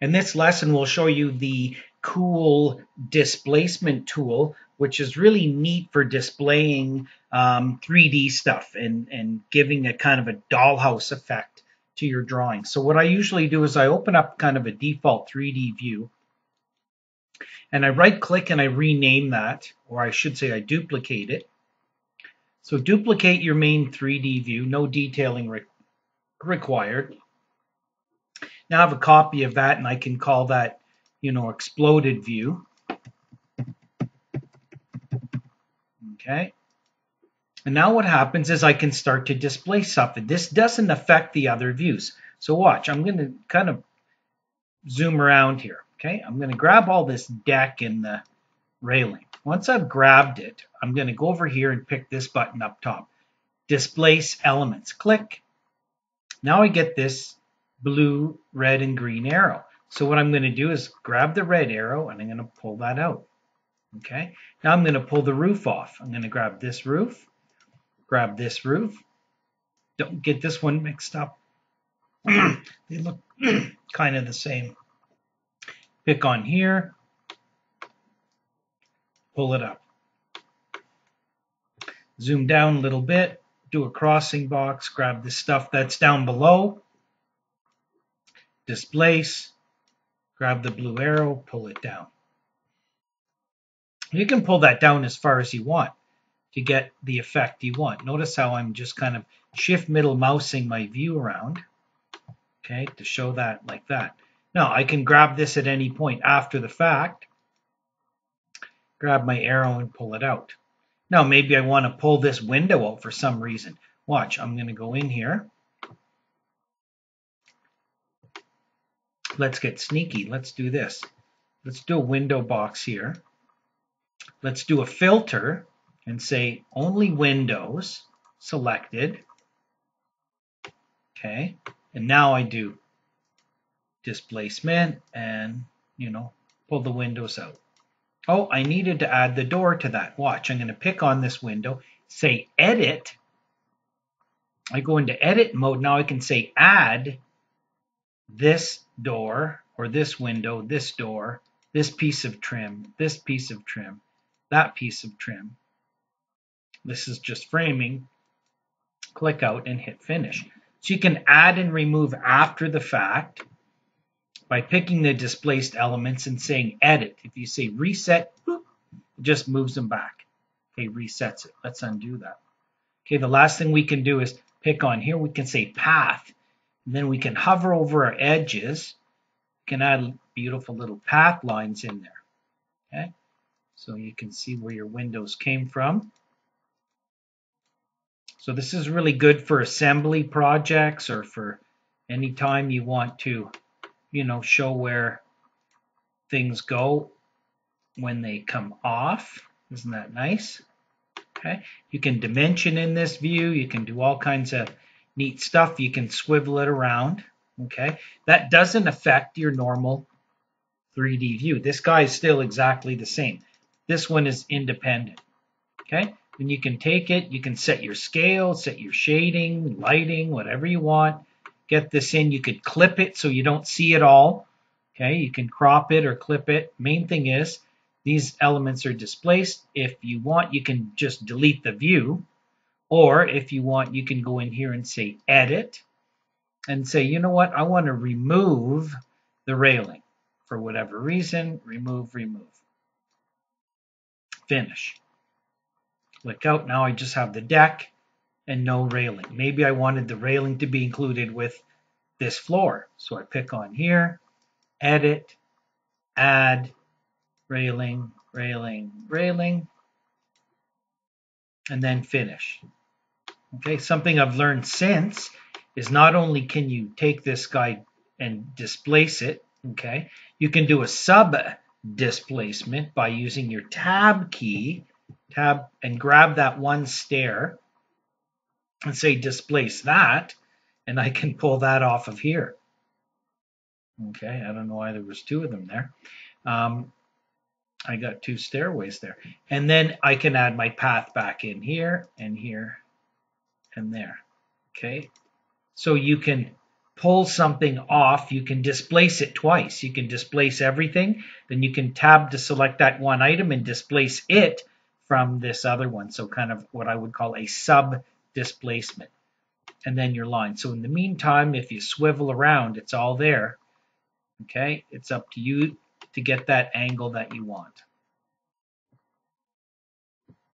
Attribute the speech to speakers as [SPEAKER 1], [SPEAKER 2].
[SPEAKER 1] In this lesson, we'll show you the cool displacement tool, which is really neat for displaying 3D stuff and giving a kind of a dollhouse effect to your drawing. So what I usually do is I open up kind of a default 3D view, and I right-click and I rename that, or I should say I duplicate it. So duplicate your main 3D view, no detailing required. Now I have a copy of that, and I can call that, exploded view. Okay. And now what happens is I can start to display something. This doesn't affect the other views. So watch, I'm going to kind of zoom around here. Okay, I'm going to grab all this deck and the railing. Once I've grabbed it, I'm going to go over here and pick this button up top. Displace elements. Click. Now I get this blue, red, and green arrow. So what I'm going to do is grab the red arrow and I'm going to pull that out. Okay. Now I'm going to pull the roof off. I'm going to grab this roof. Grab this roof. Don't get this one mixed up. They look kind of the same. Pick on here. Pull it up. Zoom down a little bit. Do a crossing box. Grab the stuff that's down below. Displace. Grab the blue arrow. Pull it down. You can pull that down as far as you want to get the effect you want. Notice how I'm just kind of shift middle mousing my view around, okay, to show that like that. Now I can grab this at any point after the fact, grab my arrow and pull it out. Now maybe I want to pull this window out for some reason. Watch, I'm going to go in here. Let's get sneaky. Let's do this. Let's do a window box here. Let's do a filter and say only windows selected. Okay, and now I do displacement and, pull the windows out. Oh, I needed to add the door to that. Watch, I'm going to pick on this window, say edit. I go into edit mode. Now I can say add this door or this window, this door, this piece of trim, this piece of trim, that piece of trim. This is just framing. Click out and hit finish. So you can add and remove after the fact by picking the displaced elements and saying edit. If you say reset, boop, it just moves them back. Okay, resets it. Let's undo that. Okay, the last thing we can do is pick on here. We can say path. And then we can hover over our edges. We can add beautiful little path lines in there. Okay, so you can see where your windows came from. So this is really good for assembly projects or for any time you want to, show where things go when they come off. Isn't that nice? Okay. You can dimension in this view. You can do all kinds of neat stuff. You can swivel it around. Okay. That doesn't affect your normal 3D view. This guy is still exactly the same. This one is independent. Okay. And you can take it, you can set your scale, set your shading, lighting, whatever you want. Get this in. You could clip it so you don't see it all. Okay, you can crop it or clip it. Main thing is these elements are displaced. If you want, you can just delete the view. Or if you want, you can go in here and say edit and say, you know what, I want to remove the railing. For whatever reason, remove. Finish. Click out. Now I just have the deck and no railing. Maybe I wanted the railing to be included with this floor. So I pick on here, edit, add, railing, and then finish. Okay, something I've learned since is not only can you take this guy and displace it, okay, you can do a sub displacement by using your tab key, and grab that one stair and say displace that, and I can pull that off of here. Okay, I don't know why there was two of them there. I got two stairways there. And then I can add my path back in here and here and there. Okay, so you can pull something off, you can displace it twice. You can displace everything, then you can tab to select that one item and displace it from this other one. So kind of what I would call a sub displacement. And then your line. So in the meantime, if you swivel around, it's all there. Okay, it's up to you to get that angle that you want.